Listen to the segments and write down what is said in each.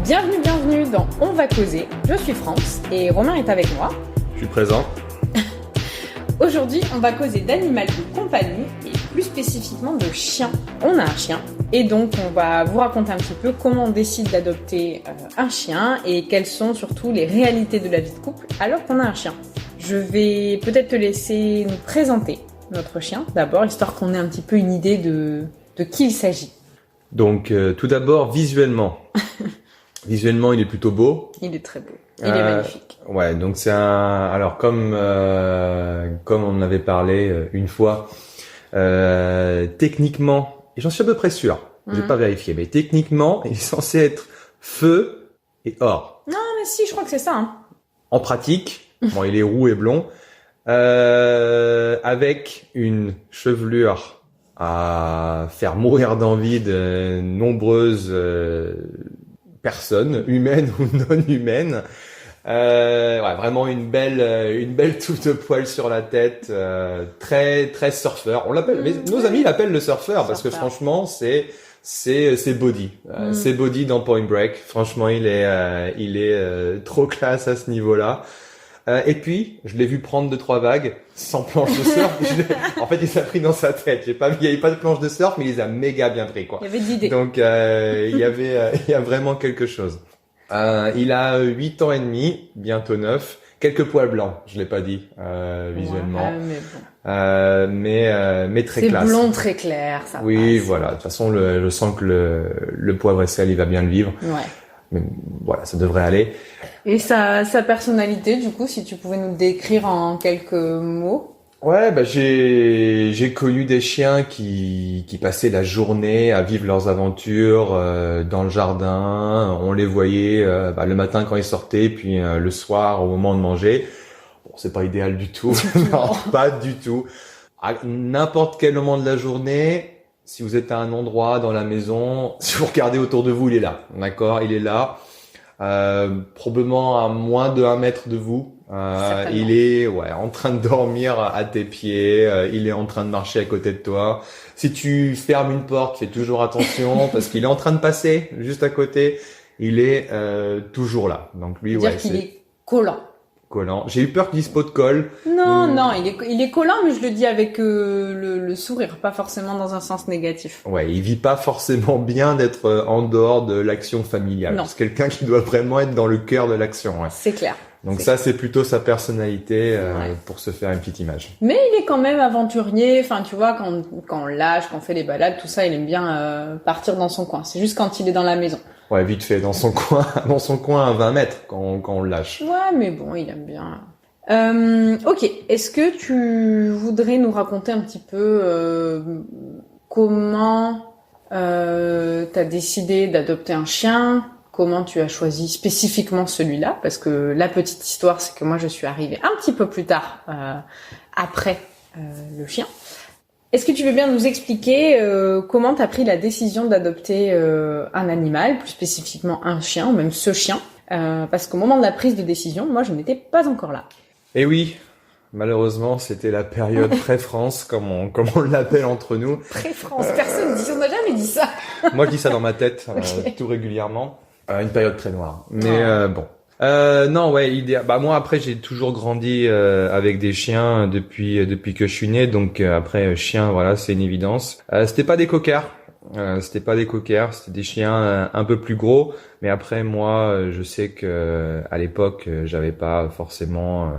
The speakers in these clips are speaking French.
Bienvenue dans On va causer. Je suis France et Romain est avec moi. Je suis présent. Aujourd'hui, on va causer d'animal de compagnie et plus spécifiquement de chien. On a un chien et donc on va vous raconter un petit peu comment on décide d'adopter un chien et quelles sont surtout les réalités de la vie de couple alors qu'on a un chien. Je vais peut-être te laisser nous présenter notre chien d'abord, histoire qu'on ait un petit peu une idée de qui il s'agit. Donc tout d'abord, visuellement. Visuellement, il est plutôt beau. Il est très beau. Il est magnifique. Ouais, donc c'est un... Alors comme on avait parlé une fois, techniquement, et j'en suis à peu près sûr, j'ai pas vérifié, mais techniquement, il est censé être feu et or. Non, mais si, je crois que c'est ça. Hein. En pratique, bon, il est roux et blond, avec une chevelure à faire mourir d'envie de nombreuses personnes, humaines ou non humaines. Ouais, vraiment une belle touffe de poils sur la tête, très surfeur. On l'appelle, nos amis l'appellent le surfeur parce que franchement c'est body, c'est body dans Point Break. Franchement il est trop classe à ce niveau-là. Et puis, je l'ai vu prendre 2-3 vagues sans planche de surf. En fait, il s'est pris dans sa tête. Il n'y avait pas de planche de surf, mais il les a méga bien pris, quoi. Il y avait de l'idée. Donc, il y a vraiment quelque chose. Il a 8 ans et demi, bientôt 9. Quelques poils blancs, je l'ai pas dit, visuellement. Ouais, mais très classe. C'est blond très clair, ça Oui, passe. voilà. De toute façon, je sens que le poivre et sel, il va bien le vivre. Ouais. Mais voilà, ça devrait aller. Et sa personnalité, du coup, si tu pouvais nous décrire en quelques mots. Ouais, bah j'ai connu des chiens qui passaient la journée à vivre leurs aventures dans le jardin. On les voyait le matin quand ils sortaient, puis le soir au moment de manger. Bon, c'est pas idéal du tout. Non, pas du tout. À n'importe quel moment de la journée, si vous êtes à un endroit dans la maison, si vous regardez autour de vous, il est là. D'accord, il est là. Probablement à moins de 1 mètre de vous. Il est en train de dormir à tes pieds. Il est en train de marcher à côté de toi. Si tu fermes une porte, fais toujours attention parce qu'il est en train de passer juste à côté. Il est toujours là. Donc lui, dire qu'il est collant. J'ai eu peur qu'il dise pot de colle. Non, il est collant, mais je le dis avec le sourire, pas forcément dans un sens négatif. Ouais, il vit pas forcément bien d'être en dehors de l'action familiale. Non. C'est quelqu'un qui doit vraiment être dans le cœur de l'action. Ouais. C'est clair. Donc c'est plutôt sa personnalité pour se faire une petite image. Mais il est quand même aventurier. Enfin, tu vois, quand on lâche, quand on fait les balades, tout ça, il aime bien partir dans son coin. C'est juste quand il est dans la maison. Ouais, vite fait, dans son coin à 20 mètres quand on le lâche. Ouais, mais bon, il aime bien. Ok, est-ce que tu voudrais nous raconter un petit peu comment t'as décidé d'adopter un chien? Comment tu as choisi spécifiquement celui-là? Parce que la petite histoire, c'est que moi, je suis arrivée un petit peu plus tard après le chien. Est-ce que tu veux bien nous expliquer comment tu as pris la décision d'adopter un animal, plus spécifiquement un chien, ou même ce chien? Parce qu'au moment de la prise de décision, moi, je n'étais pas encore là. Et oui, malheureusement, c'était la période pré-France, comme on l'appelle entre nous. Pré-France, personne dit, on n'a jamais dit ça. Moi, je dis ça dans ma tête tout régulièrement. Une période très noire. Mais bon. Non, ouais, idéal. Bah moi après j'ai toujours grandi avec des chiens depuis que je suis né, donc après chien, voilà, c'est une évidence. C'était pas des cockers, c'était des chiens un peu plus gros, mais après moi je sais que à l'époque j'avais pas forcément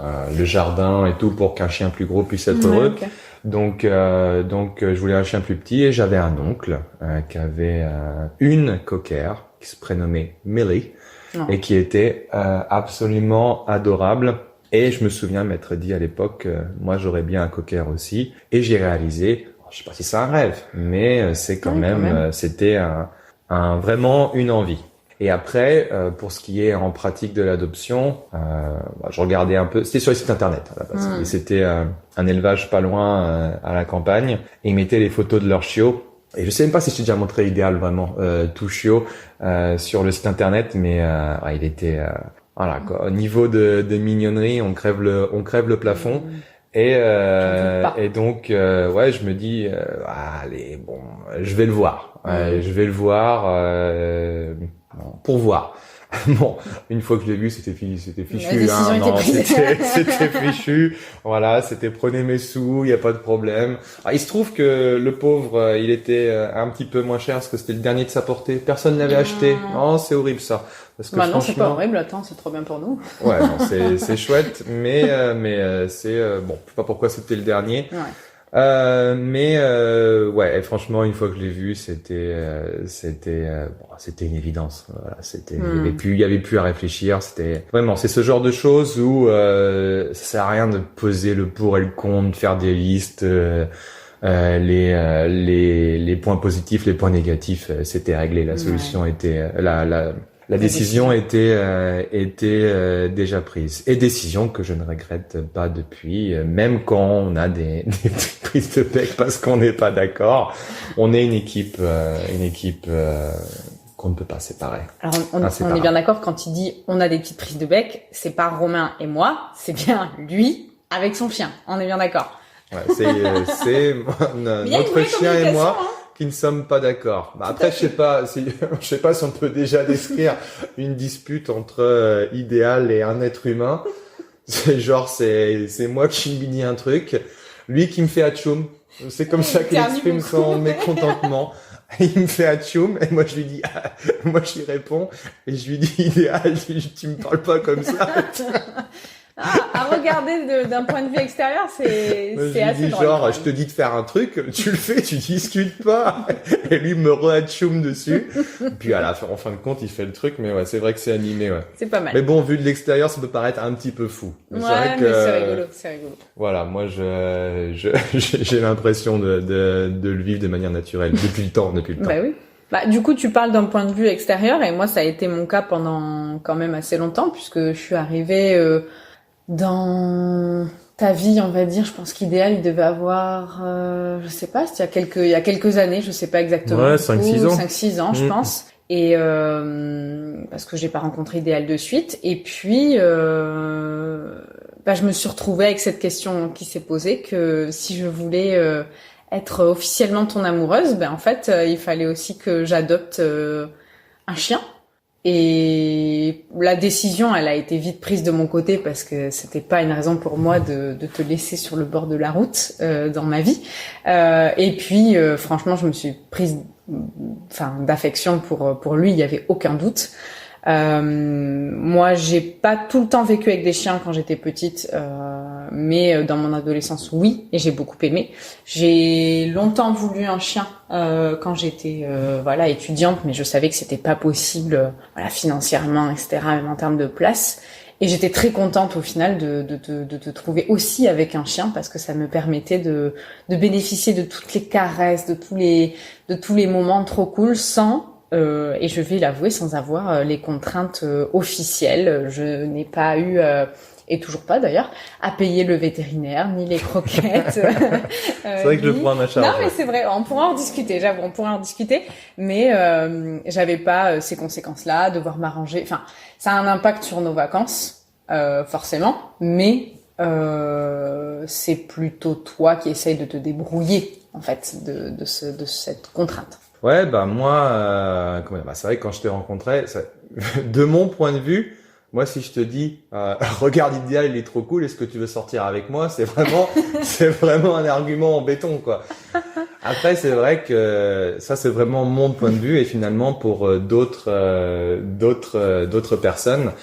le jardin et tout pour qu'un chien plus gros puisse être heureux. Okay. Donc je voulais un chien plus petit et j'avais un oncle qui avait une cocker qui se prénommait Millie. Non. Et qui était absolument adorable. Et je me souviens m'être dit à l'époque, moi j'aurais bien un cocker aussi. Et j'ai réalisé, je sais pas si c'est un rêve, mais c'est quand même. C'était vraiment une envie. Et après, pour ce qui est en pratique de l'adoption, je regardais un peu. C'était sur les sites internet à la base. Et c'était un élevage pas loin à la campagne. Et ils mettaient les photos de leurs chiots. Et je sais même pas si je t'ai déjà montré idéal vraiment tout chiot sur le site internet, mais il était voilà quoi. Au niveau de mignonnerie, on crève le plafond. Et donc je me dis allez bon, je vais le voir. Je vais le voir bon, pour voir. Bon, une fois que je l'ai vu, c'était fichu. La décision était prise. C'était fichu. Voilà, c'était prenez mes sous, il y a pas de problème. Alors, il se trouve que le pauvre, il était un petit peu moins cher parce que c'était le dernier de sa portée. Personne l'avait acheté. Oh, c'est horrible ça. Parce que non, c'est pas horrible. Attends, c'est trop bien pour nous. Ouais, non, c'est chouette, mais c'est bon, je sais pas pourquoi c'était le dernier. Ouais. Ouais, franchement, une fois que je l'ai vu, c'était une évidence. Voilà, il y avait plus à réfléchir. C'était vraiment, c'est ce genre de choses où ça sert à rien de peser le pour et le contre, de faire des listes, les points positifs, les points négatifs, c'était réglé. La solution était la décision était déjà prise, et décision que je ne regrette pas depuis, même quand on a des prises de bec parce qu'on n'est pas d'accord. On est une équipe qu'on ne peut pas séparer. Alors on est bien d'accord quand il dit on a des petites prises de bec, c'est pas Romain et moi, c'est bien lui avec son chien. On est bien d'accord. Ouais, c'est notre chien et moi. Qui ne sommes pas d'accord. Bah, après, je sais pas si on peut déjà décrire une dispute entre idéal et un être humain. C'est genre, c'est moi qui lui dis un truc, lui qui me fait atchoum. C'est comme ça qu'il exprime son mécontentement. Il me fait atchoum et moi je lui dis, moi je lui réponds et je lui dis idéal, tu me parles pas comme ça. À regarder d'un point de vue extérieur, c'est assez drôle. Genre, je te dis de faire un truc, tu le fais, tu discutes pas. Et lui me re-atchoum dessus. Puis en fin de compte, il fait le truc, mais ouais, c'est vrai que c'est animé, ouais. C'est pas mal. Mais bon, vu de l'extérieur, ça peut paraître un petit peu fou. Ouais, mais c'est rigolo. Voilà, moi j'ai l'impression de le vivre de manière naturelle depuis le temps. Bah oui. Bah, du coup, tu parles d'un point de vue extérieur, et moi, ça a été mon cas pendant quand même assez longtemps, puisque je suis arrivée dans ta vie, on va dire. Je pense qu'idéal, il devait avoir, je sais pas, c'était il y a quelques années, je sais pas exactement. Ouais, 5-6 ans. 5-6 ans, je pense. Et parce que j'ai pas rencontré idéal de suite. Et puis, je me suis retrouvée avec cette question qui s'est posée, que si je voulais être officiellement ton amoureuse, en fait, il fallait aussi que j'adopte un chien. Et la décision, elle a été vite prise de mon côté, parce que c'était pas une raison pour moi de te laisser sur le bord de la route dans ma vie. Et puis, franchement, je me suis prise, d'affection pour lui. Il y avait aucun doute. Moi, j'ai pas tout le temps vécu avec des chiens quand j'étais petite, mais dans mon adolescence, oui, et j'ai beaucoup aimé. J'ai longtemps voulu un chien quand j'étais étudiante, mais je savais que c'était pas possible, financièrement, etc., même en termes de place. Et j'étais très contente au final de te trouver aussi avec un chien, parce que ça me permettait de bénéficier de toutes les caresses, de tous les moments trop cool, et je vais l'avouer, sans avoir les contraintes officielles. Je n'ai pas eu, et toujours pas d'ailleurs, à payer le vétérinaire, ni les croquettes. C'est vrai que je le prends à ma charge. Non, mais c'est vrai, on pourra en discuter, j'avoue, mais j'avais pas ces conséquences-là, devoir m'arranger. Enfin, ça a un impact sur nos vacances, forcément, mais c'est plutôt toi qui essayes de te débrouiller, en fait, de cette contrainte. Ouais, moi, c'est vrai que quand je t'ai rencontré, de mon point de vue, moi, si je te dis, regarde idéal, il est trop cool, est-ce que tu veux sortir avec moi? C'est vraiment un argument en béton, quoi. Après, c'est vrai que ça, c'est vraiment mon point de vue, et finalement, pour d'autres personnes,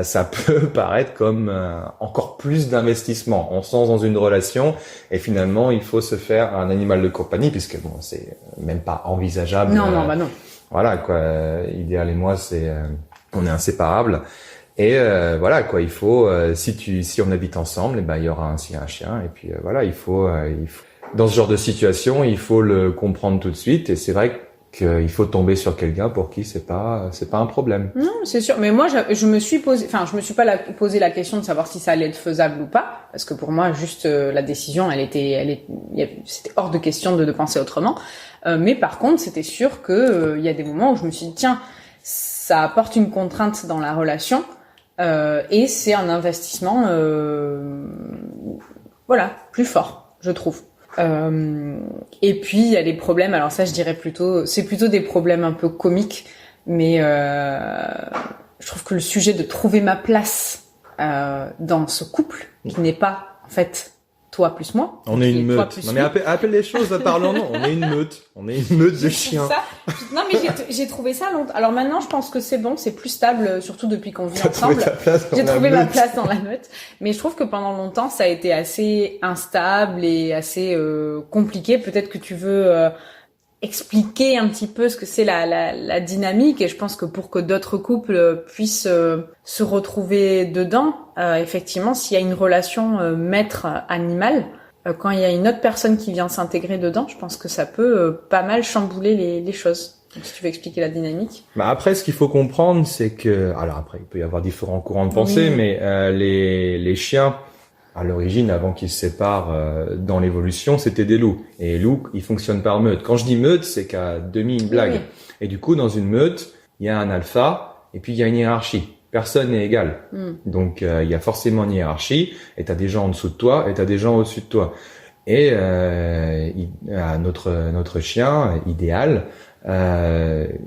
ça peut paraître comme encore plus d'investissement. On se lance dans une relation, et finalement, il faut se faire un animal de compagnie, puisque bon, c'est même pas envisageable. Non. Voilà, quoi. Idéal et moi, on est inséparables. Et voilà, quoi. Il faut, si on habite ensemble, il y aura ainsi un chien. Et puis voilà, il faut, dans ce genre de situation, il faut le comprendre tout de suite. Et c'est vrai qu'il faut tomber sur quelqu'un pour qui c'est pas un problème. Non, c'est sûr. Mais moi, je me suis posé la question de savoir si ça allait être faisable ou pas, parce que pour moi, juste la décision, c'était hors de question de penser autrement. Mais par contre, c'était sûr que il y a des moments où je me suis dit, tiens, ça apporte une contrainte dans la relation, et c'est un investissement, plus fort, je trouve. Et puis il y a des problèmes. Alors ça, je dirais c'est plutôt des problèmes un peu comiques, Mais je trouve que le sujet de trouver ma place dans ce couple, qui n'est pas en fait toi plus moi. On est une meute. Non mais appelle les choses par leur nom. On est une meute. On est une meute de chiens. Non mais j'ai trouvé ça longtemps. Alors maintenant je pense que c'est bon, c'est plus stable, surtout depuis qu'on vit ensemble. J'ai trouvé ma place dans la meute. Mais je trouve que pendant longtemps ça a été assez instable et assez compliqué. Peut-être que tu veux expliquer un petit peu ce que c'est la dynamique, et je pense que pour que d'autres couples puissent se retrouver dedans, effectivement, s'il y a une relation maître-animal, quand il y a une autre personne qui vient s'intégrer dedans, je pense que ça peut pas mal chambouler les choses. Donc, si tu veux expliquer la dynamique. Bah après, ce qu'il faut comprendre, c'est que, alors après, il peut y avoir différents courants de pensée, oui. Mais les chiens, à l'origine, avant qu'ils se séparent dans l'évolution, c'était des loups. Et les loups, ils fonctionnent par meute. Quand je dis meute, c'est qu'à demi une blague. Oui. Et du coup, dans une meute, il y a un alpha et puis il y a une hiérarchie. Personne n'est égal. Donc, il y a forcément une hiérarchie. Et t'as des gens en dessous de toi et t'as des gens au-dessus de toi. Et notre chien idéal,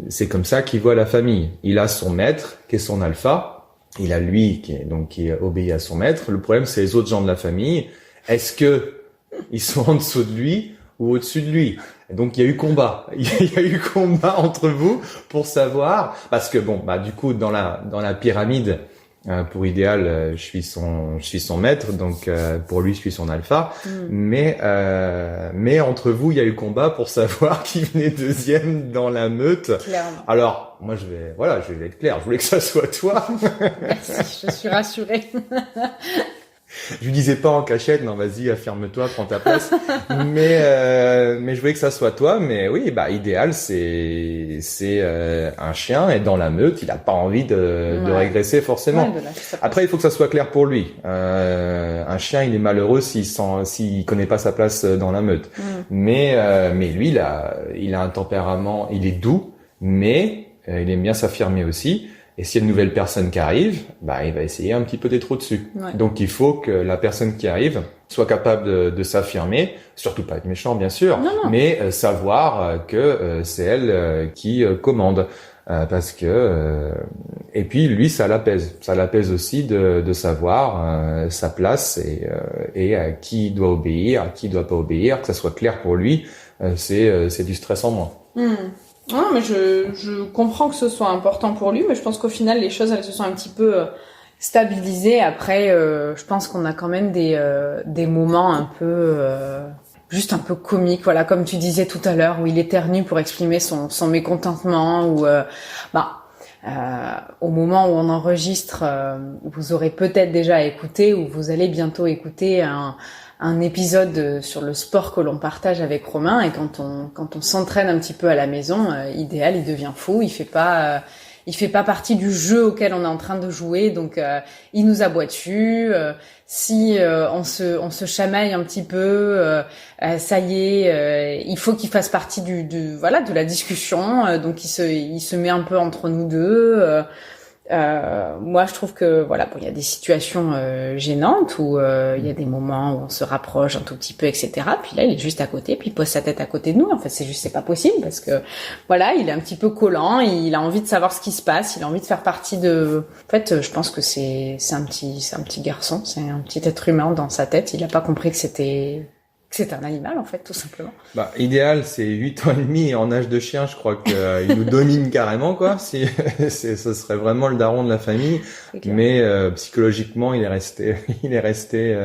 c'est comme ça qu'il voit la famille. Il a son maître, qui est son alpha. Il a lui qui obéit à son maître. Le problème, c'est les autres gens de la famille. Est-ce que ils sont en dessous de lui ou au-dessus de lui? Et donc il y a eu combat. Il y a eu combat entre vous pour savoir, parce que bon, bah du coup dans la pyramide, pour idéal, je suis son maître, donc pour lui je suis son alpha. Mais entre vous, il y a eu combat pour savoir qui venait deuxième dans la meute. Clairement. Alors moi je vais être clair. Je voulais que ça soit toi. Merci, je suis rassurée. Je lui disais pas en cachette, non, vas-y, affirme-toi, prends ta place. mais je voulais que ça soit toi. Mais oui, bah, idéal, c'est un chien, et dans la meute, il a pas envie de régresser forcément. Ouais, après, il faut que ça soit clair pour lui. Un chien, il est malheureux s'il connaît pas sa place dans la meute. Mais lui, il a un tempérament, il est doux, mais il aime bien s'affirmer aussi. Et s'il y a une nouvelle personne qui arrive, bah, il va essayer un petit peu d'être au-dessus. Ouais. Donc, il faut que la personne qui arrive soit capable de s'affirmer, surtout pas être méchant, bien sûr, mais savoir que c'est elle qui commande. Parce que et puis lui, ça l'apaise aussi de savoir sa place et à qui il doit obéir, à qui il doit pas obéir, que ça soit clair pour lui. C'est du stress en moins. Non, mais je comprends que ce soit important pour lui, mais je pense qu'au final, les choses, elles se sont un petit peu stabilisées. Après, je pense qu'on a quand même des moments un peu, juste un peu comiques. Voilà, comme tu disais tout à l'heure, où il éternue pour exprimer son mécontentement, ou, au moment où on enregistre, vous aurez peut-être déjà écouté, ou vous allez bientôt écouter un épisode sur le sport que l'on partage avec Romain, et quand on s'entraîne un petit peu à la maison, idéal, il devient fou, il fait pas partie du jeu auquel on est en train de jouer, donc il nous aboie dessus. Si on se chamaille un petit peu, ça y est, il faut qu'il fasse partie de la discussion, donc il se met un peu entre nous deux. Moi, je trouve que bon, il y a des situations gênantes où il y a des moments où on se rapproche un tout petit peu, etc. Puis là, il est juste à côté, puis il pose sa tête à côté de nous. En fait, c'est pas possible, parce que voilà, il est un petit peu collant, il a envie de savoir ce qui se passe, il a envie de faire partie de. En fait, je pense que c'est un petit garçon, c'est un petit être humain dans sa tête. Il a pas compris que c'est un animal, en fait, tout simplement. Bah, idéal, c'est 8 ans et demi, et en âge de chien, je crois qu'il nous domine carrément, quoi. Ce serait vraiment le daron de la famille. Mais, psychologiquement, il est resté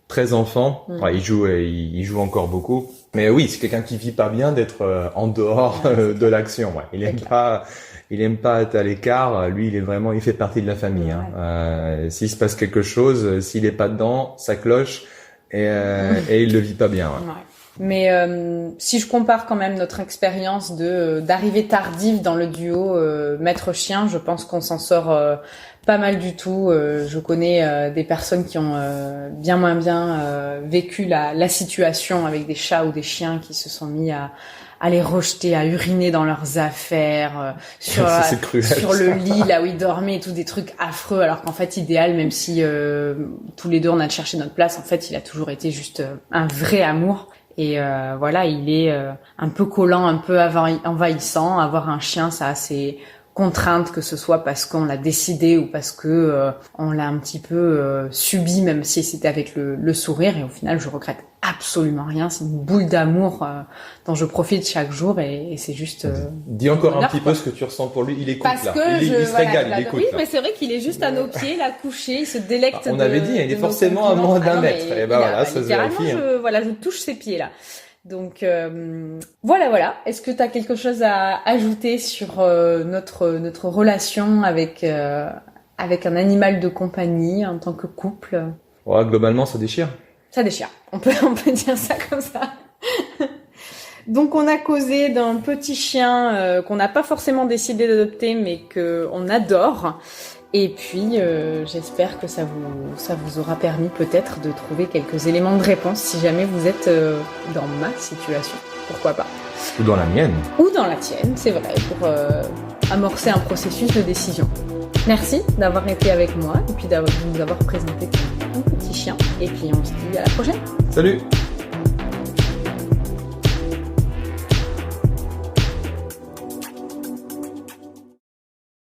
très enfant. Enfin, il joue encore beaucoup. Mais oui, c'est quelqu'un qui vit pas bien d'être en dehors de l'action, ouais. Il aime pas être à l'écart. Lui, il fait partie de la famille, hein. S'il se passe quelque chose, s'il est pas dedans, ça cloche. Et il le vit pas bien. Ouais. Ouais. Mais si je compare quand même notre expérience d'arrivée tardive dans le duo maître chien, je pense qu'on s'en sort pas mal du tout. Je connais des personnes qui ont bien moins bien vécu la situation avec des chats ou des chiens qui se sont mis à les rejeter, à uriner dans leurs affaires, sur le lit là où ils dormaient, et tout, des trucs affreux, alors qu'en fait, idéal, même si tous les deux on a cherché notre place, en fait, il a toujours été juste un vrai amour. Et voilà, il est un peu collant, un peu envahissant. Avoir un chien, ça a ses contrainte, que ce soit parce qu'on l'a décidé ou parce que on l'a un petit peu subi, même si c'était avec le sourire. Et au final, je regrette absolument rien. C'est une boule d'amour dont je profite chaque jour et c'est juste. Dis encore un petit peu ce que tu ressens pour lui. Il écoute parce là. Que il se régale, il écoute. Oui, mais c'est vrai qu'il est juste à nos pieds, là, couché. Il se délecte. On avait dit, il est forcément à moins d'1 mètre. Et ben voilà, ça se vérifie. Je touche ses pieds là. Donc voilà. Est-ce que tu as quelque chose à ajouter sur notre relation avec un animal de compagnie en tant que couple? Ouais, globalement, ça déchire. Ça déchire. On peut dire ça comme ça. Donc on a causé d'un petit chien qu'on n'a pas forcément décidé d'adopter, mais que on adore. Et puis, j'espère que ça vous aura permis peut-être de trouver quelques éléments de réponse si jamais vous êtes dans ma situation. Pourquoi pas. Ou dans la mienne. Ou dans la tienne, c'est vrai, pour amorcer un processus de décision. Merci d'avoir été avec moi et puis de nous avoir présenté un petit chien. Et puis, on se dit à la prochaine. Salut!